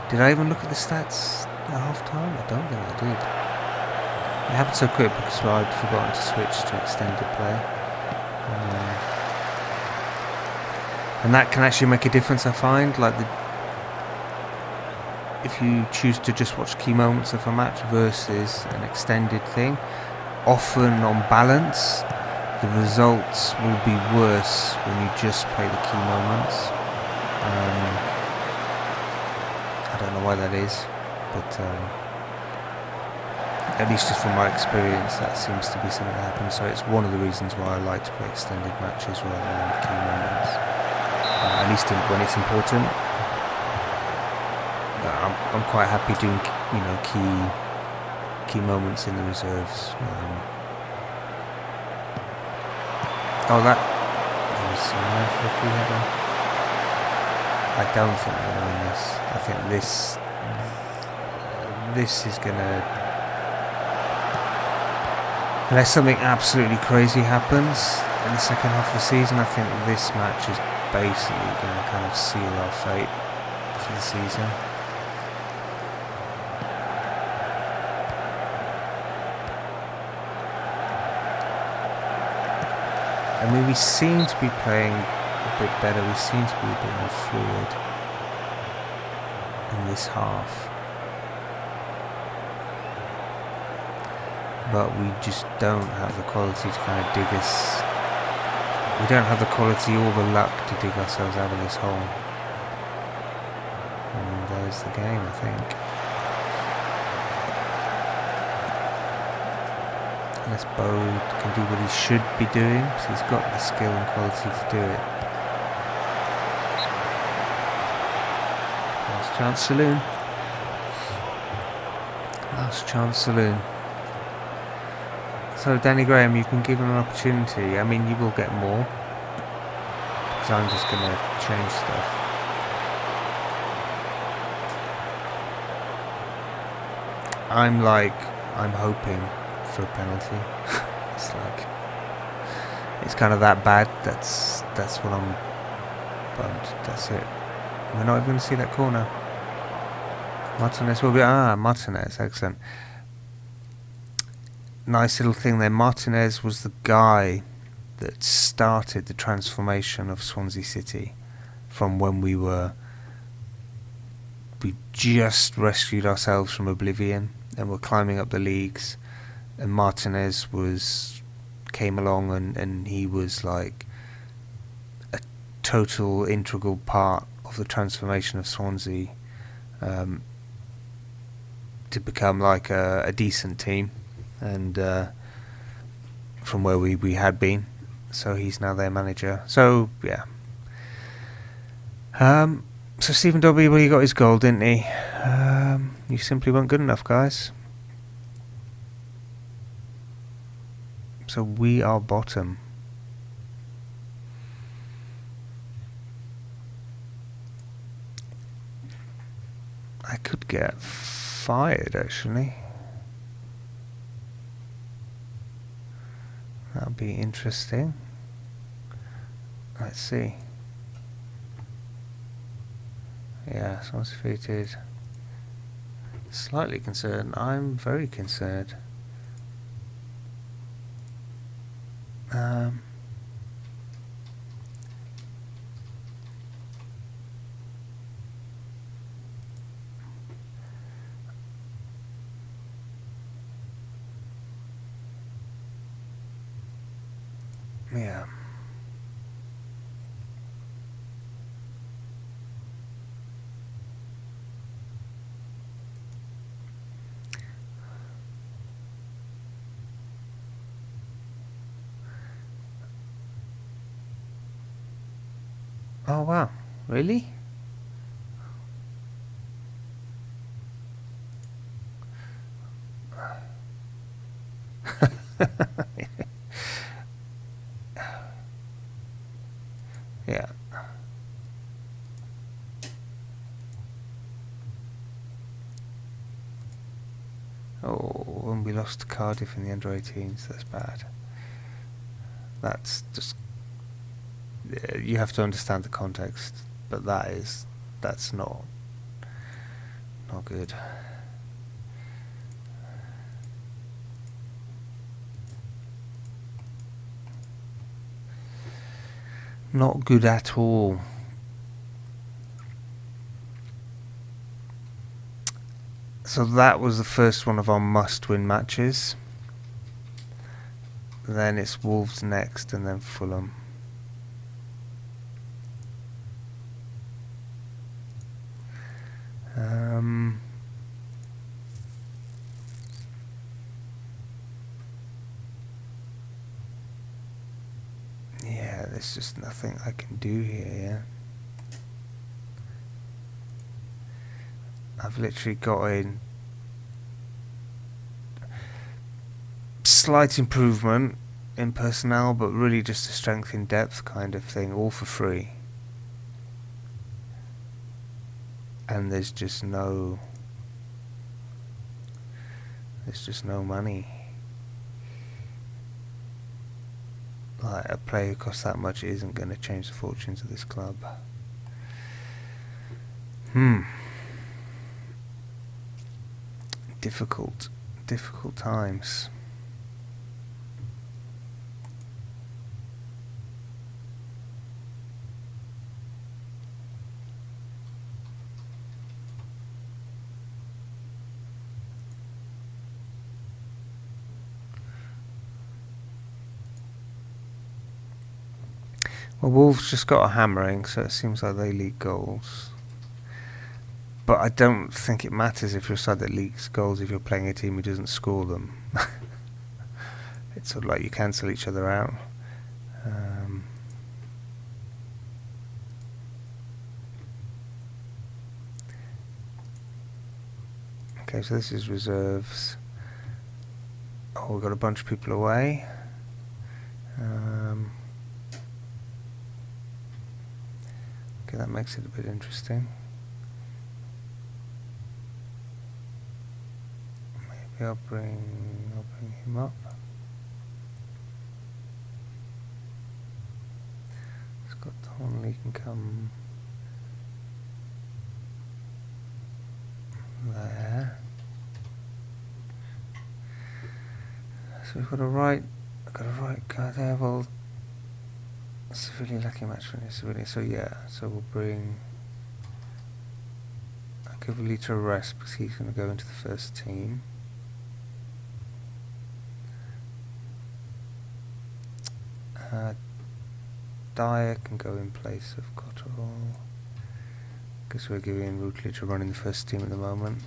Did I even look at the stats at half time? I don't think I did. It happened so quick because I'd forgotten to switch to extended play. And that can actually make a difference, I find. Like, if you choose to just watch key moments of a match versus an extended thing, often on balance the results will be worse when you just play the key moments. I don't know why that is, but at least just from my experience that seems to be something that happens. So it's one of the reasons why I like to play extended matches rather than key moments, at least when it's important. I'm quite happy doing, key moments in the reserves. That was enough for a free header. I don't think we're going to win this. I think this is going to, unless something absolutely crazy happens in the second half of the season, I think this match is basically going to kind of seal our fate for the season. I mean, we seem to be playing a bit better, we seem to be a bit more fluid in this half. But we just don't have the quality to kind of dig us. We don't have the quality or the luck to dig ourselves out of this hole. And there's the game, I think. Unless Bode can do what he should be doing, so he's got the skill and quality to do it. Last chance saloon. Last chance saloon. So Danny Graham, you can give him an opportunity. I mean, you will get more, because I'm just going to change stuff. I'm hoping for a penalty. It's kind of that bad. That's what I'm bummed. That's it. We're not even going to see that corner. Martinez will be... Martinez, excellent. Nice little thing there. Martinez was the guy that started the transformation of Swansea City from when we just rescued ourselves from oblivion and were climbing up the leagues, and Martinez came along and he was like a total integral part of the transformation of Swansea to become like a decent team. And from where we had been. So he's now their manager. So yeah. So Stephen Dobby, well, he got his goal, didn't he? You simply weren't good enough, guys. So we are bottom. I could get fired, actually. That'll be interesting. Let's see. Yeah, someone's defeated. Slightly concerned. I'm very concerned. Yeah. Oh wow, really? Yeah. Oh, and we lost to Cardiff in the under-18s. That's bad. That's just... you have to understand the context, but that's not good. Not good at all. So that was the first one of our must-win matches. Then it's Wolves next, and then Fulham. Yeah, there's just nothing I can do here, yeah. I've literally got a slight improvement in personnel, but really just a strength in depth kind of thing, all for free. And there's just no money. Like, a player who costs that much isn't going to change the fortunes of this club. Difficult times. Well, Wolves just got a hammering, so it seems like they leak goals. But I don't think it matters if you're a side that leaks goals if you're playing a team who doesn't score them. It's sort of like you cancel each other out. Okay, so this is reserves. Oh, we've got a bunch of people away. Okay, that makes it a bit interesting. Maybe I'll bring him up. Scott Thornley can come there. So we've got a right guy there. Well, civilian lucky match for a civilian. So yeah, so we'll bring Akivali to rest because he's going to go into the first team. Dyer can go in place of Cotterell because we're giving Routledge a run in the first team at the moment.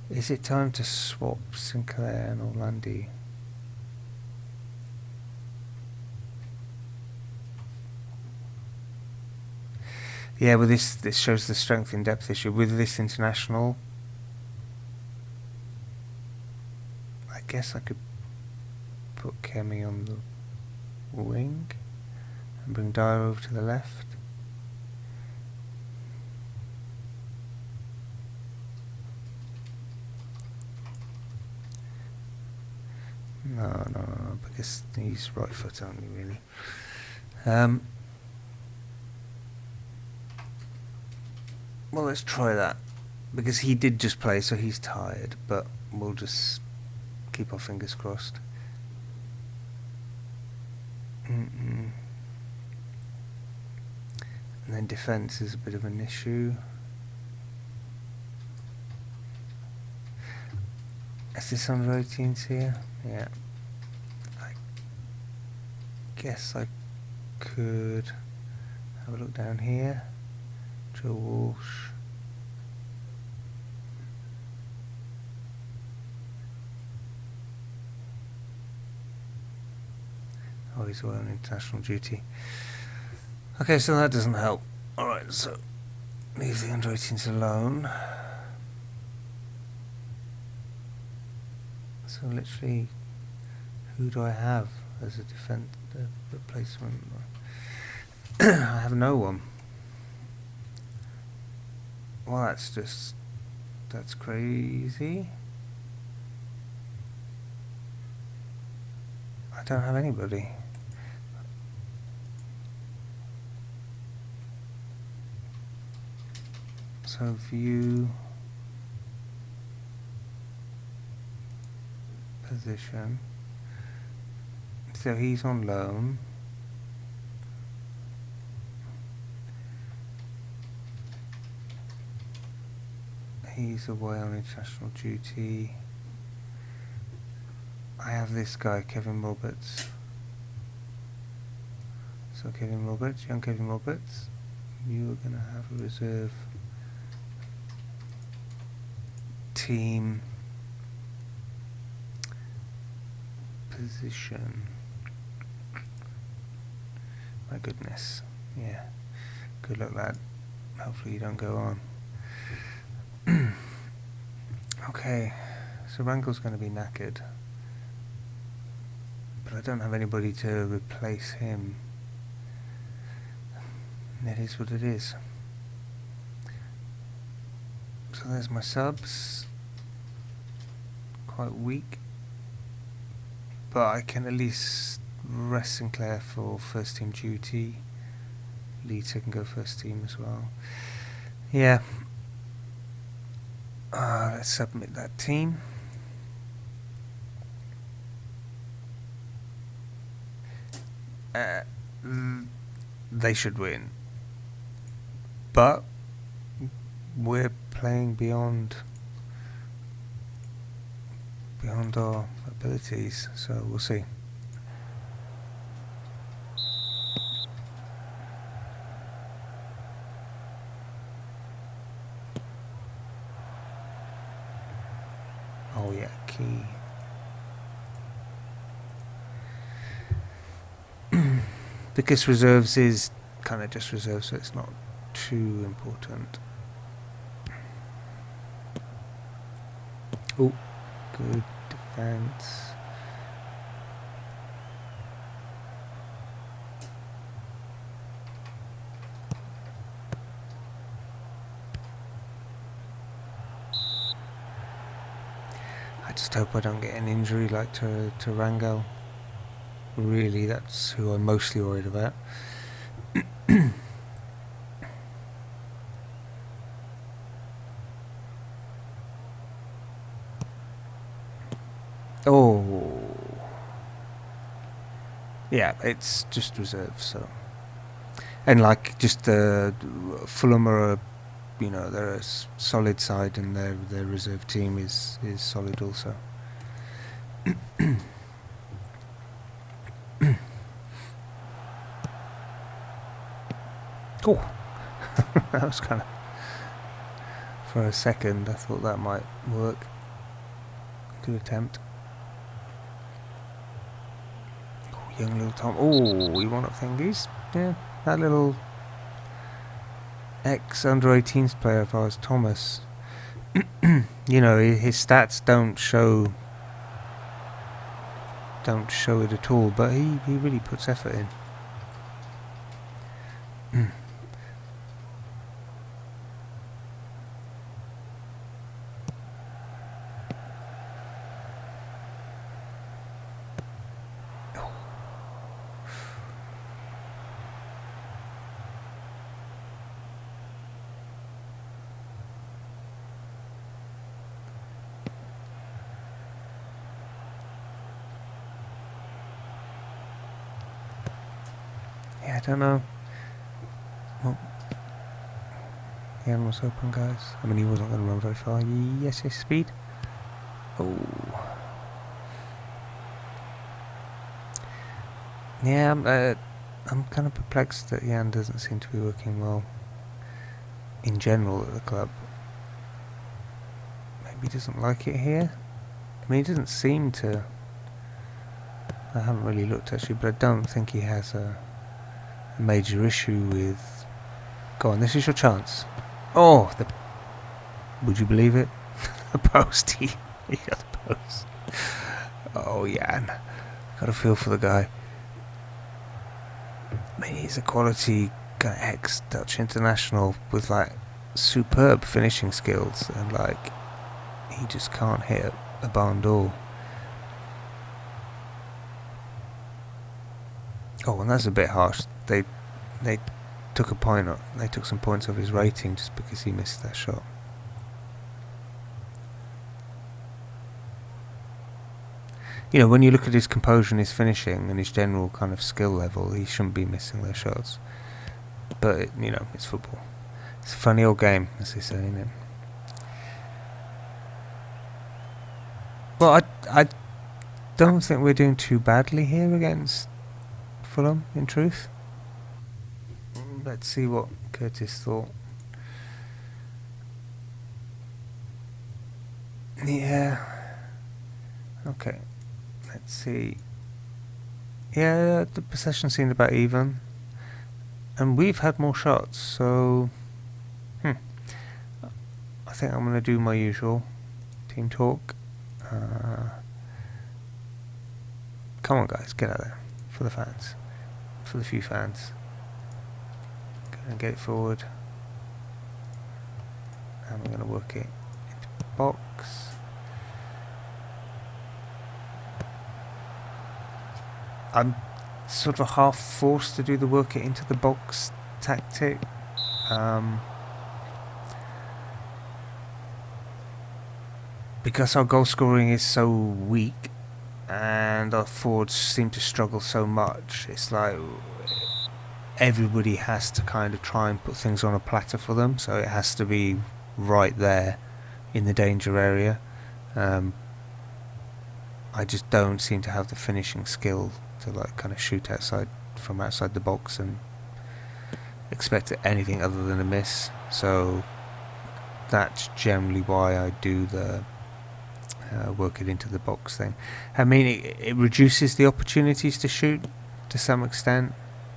Is it time to swap Sinclair and Orlandi? Yeah, with this shows the strength in depth issue. With this international, I guess I could put Kemi on the wing and bring Dyer over to the left. No, because he's right foot only, really. Well, let's try that, because he did just play, so he's tired, but we'll just keep our fingers crossed. And then defence is a bit of an issue. Is this under 18s here? Yeah. I guess I could have a look down here. Joe Walsh. Oh, he's away on international duty. Okay, so that doesn't help. Alright, so leave the under 18s alone. So literally, who do I have as a defence replacement? I have no one. Well, that's crazy. I don't have anybody. So view position. So he's on loan. He's away on international duty. I have this guy, Kevin Roberts. So Kevin Roberts, young Kevin Roberts, you are going to have a reserve team position. My goodness. Yeah. Good luck, lad. Hopefully you don't go on. Okay, so Rangel's going to be knackered, but I don't have anybody to replace him. It is what it is. So there's my subs. Quite weak, but I can at least rest Sinclair for first team duty. Lita can go first team as well. Yeah. Let's submit that team. They should win, but we're playing beyond our abilities, so we'll see. Oh yeah, key. Because reserves is kind of just reserves, so it's not too important. Oh, good defense. I just hope I don't get an injury like to Rangel. Really, that's who I'm mostly worried about. Oh, yeah, it's just reserve. So, and like just the Fulham are they're a solid side, and their reserve team is solid also. Oh, that was kind of, for a second I thought that might work. Good attempt. Oh, young little Tom. Oh, we want up thingies. Yeah, that little ex-under-18s player of ours, Thomas. You know, his stats don't show it at all, but he really puts effort in. Yeah, I don't know. Well, the end was open, guys. I mean, he wasn't going to run very far. Yes, his speed. Oh. Yeah, I'm kind of perplexed that Jan doesn't seem to be working well in general at the club. Maybe he doesn't like it here. I mean, he doesn't seem to. I haven't really looked actually, but I don't think he has a major issue with. Go on, this is your chance. Oh, would you believe it? The post. He got the post. Oh, Jan. Got a feel for the guy. I mean, he's a quality kind of ex-Dutch international with like superb finishing skills, and like he just can't hit a barn door. Oh, and that's a bit harsh. They took some points off his rating just because he missed that shot. You know, when you look at his composure and his finishing and his general kind of skill level, he shouldn't be missing those shots. But, you know, it's football. It's a funny old game, as they say, isn't it? Well, I don't think we're doing too badly here against Fulham, in truth. Let's see what Curtis thought. Yeah. Okay. Let's see. Yeah, the possession seemed about even. And we've had more shots, so... I think I'm going to do my usual team talk. Come on, guys, get out there. For the fans. For the few fans. Go and get it forward. And we're going to work it into the box. I'm sort of half forced to do the work it into the box tactic. Because our goal scoring is so weak and our forwards seem to struggle so much, it's like everybody has to kind of try and put things on a platter for them, so it has to be right there in the danger area. I just don't seem to have the finishing skill to like kind of shoot from outside the box and expect anything other than a miss. So that's generally why I do the work it into the box thing. I mean, it reduces the opportunities to shoot to some extent,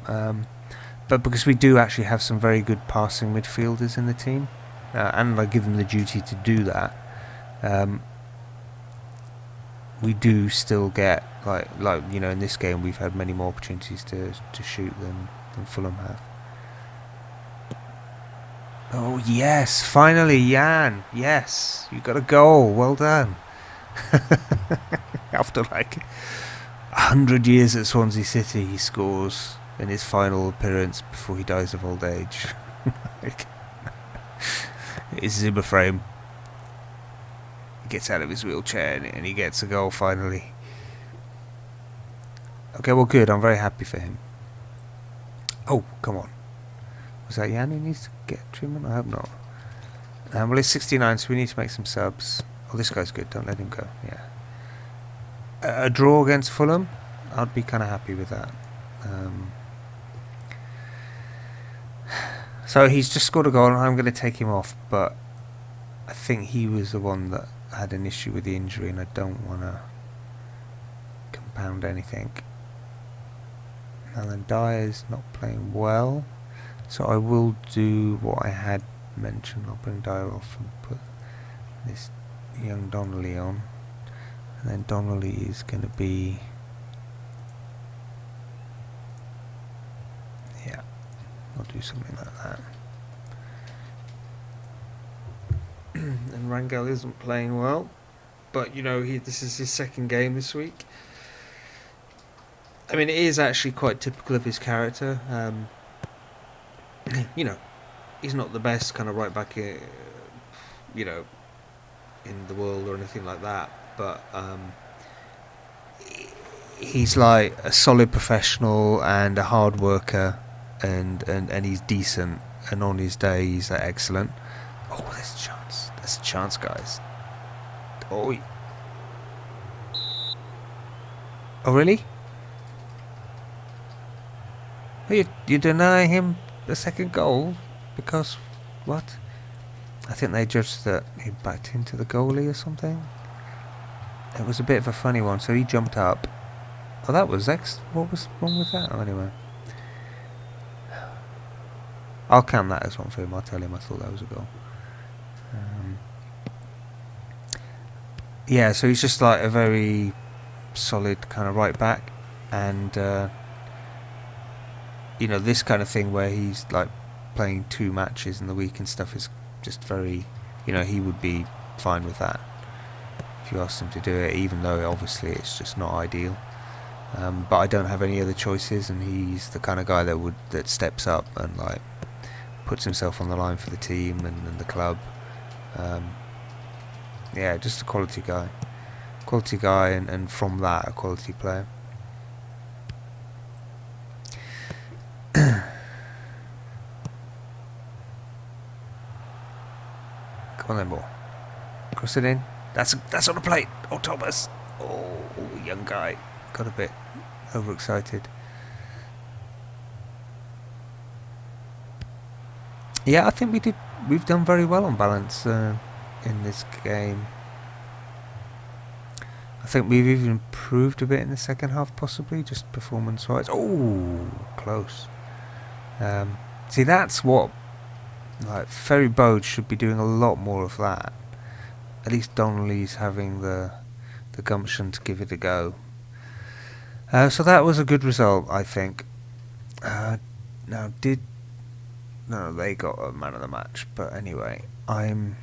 but because we do actually have some very good passing midfielders in the team, and I give them the duty to do that, we do still get like you know, in this game we've had many more opportunities to shoot than Fulham have. Oh yes, finally, Jan. Yes, you got a goal. Well done. After like 100 years at Swansea City, he scores in his final appearance before he dies of old age. It's Zimmer frame. He gets out of his wheelchair and he gets a goal finally. Okay, well, good. I'm very happy for him. Oh, come on. Was that Jan who needs to get treatment? I hope not. Well, it's 69, so we need to make some subs. Oh, this guy's good. Don't let him go. Yeah. A draw against Fulham, I'd be kind of happy with that. So he's just scored a goal, and I'm going to take him off. But I think he was the one that had an issue with the injury, and I don't want to compound anything. And then Dyer's not playing well, so I will do what I had mentioned. I'll bring Dyer off and put this young Donnelly on, and then Donnelly is going to be, yeah, I'll do something like that. And Rangel isn't playing well, but you know, this is his second game this week. I mean, it is actually quite typical of his character. You know, he's not the best kind of right back, you know, in the world or anything like that, but he's like a solid professional and a hard worker, and he's decent, and on his day he's excellent. Oh, there's a chance. There's a chance, guys. Oh, really? You deny him the second goal because what? I think they judged that he backed into the goalie or something. It was a bit of a funny one. So he jumped up. Oh, that was what was wrong with that? Oh, anyway, I'll count that as one for him. I'll tell him I thought that was a goal. Yeah, so he's just like a very solid kind of right back, and you know, this kind of thing where he's like playing 2 matches in the week and stuff is just very, you know, he would be fine with that if you asked him to do it, even though obviously it's just not ideal. But I don't have any other choices, and he's the kind of guy that steps up and like puts himself on the line for the team and the club. Yeah, just a quality guy, and from that, a quality player. Come on then, ball. Cross it in. That's on the plate. Oh, Thomas. Oh, young guy. Got a bit overexcited. Yeah, I think we've done very well on balance in this game. I think we've even improved a bit in the second half, possibly, just performance-wise. Oh, close. See, that's what, like, Ferry Bode should be doing a lot more of that. At least Donnelly's having the gumption to give it a go. So that was a good result, I think. Now, no, they got a man of the match, but anyway, I'm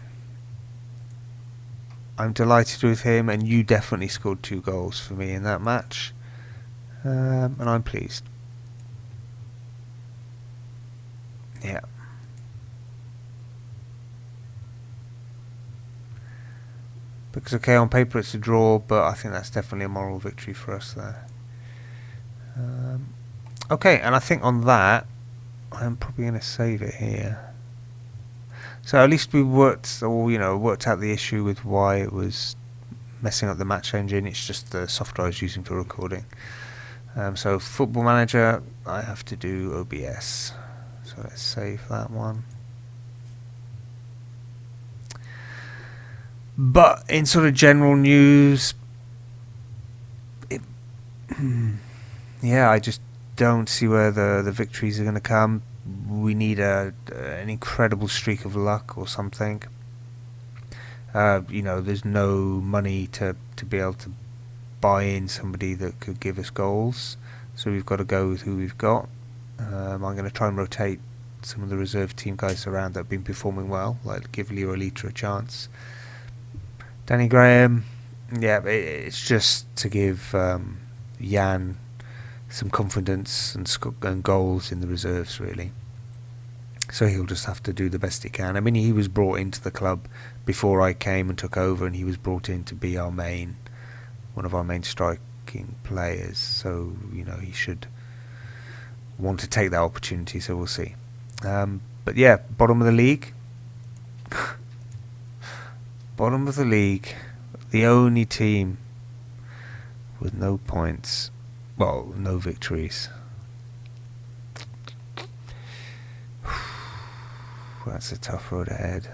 delighted with him, and you definitely scored 2 goals for me in that match, and I'm pleased. Yeah. Because, okay, on paper it's a draw, but I think that's definitely a moral victory for us there. Okay, and I think on that, I'm probably going to save it here. So at least we worked out the issue with why it was messing up the match engine. It's just the software I was using for recording. So Football Manager, I have to do OBS. So let's save that one. But in sort of general news, yeah, I just don't see where the victories are going to come. We need an incredible streak of luck or something. You know, there's no money to be able to buy in somebody that could give us goals, so we've got to go with who we've got. I'm going to try and rotate some of the reserve team guys around that have been performing well, like give Leo Alita a chance. Danny Graham, yeah, it's just to give Jan some confidence and goals in the reserves, really. So he'll just have to do the best he can. I mean, he was brought into the club before I came and took over, and he was brought in to be one of our main striking players. So, you know, he should want to take that opportunity, so we'll see. But yeah, bottom of the league. Bottom of the league, the only team with no points, well, no victories. That's a tough road ahead.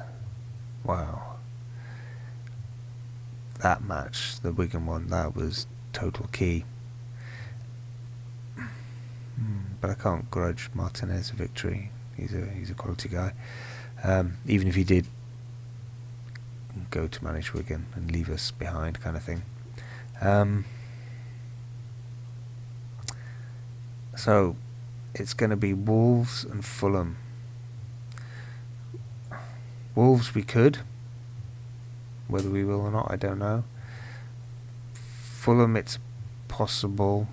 Wow. that match, the Wigan one, that was total key. But I can't grudge Martinez a victory. He's a quality guy. Even if he did go to manage Wigan and leave us behind, kind of thing. So it's going to be Wolves and Fulham. Wolves we could. Whether we will or not, I don't know. Fulham, it's possible,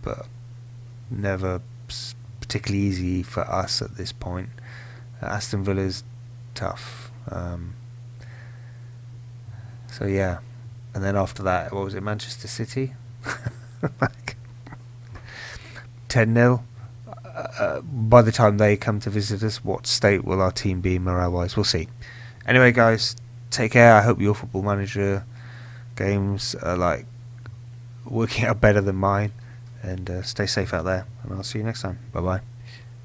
but never particularly easy for us at this point. Aston Villa's tough. So yeah, and then after that, what was it? Manchester City, like 10-0. By the time they come to visit us, what state will our team be morale-wise? We'll see. Anyway, guys, take care. I hope your Football Manager games are like working out better than mine, and stay safe out there. And I'll see you next time. Bye bye.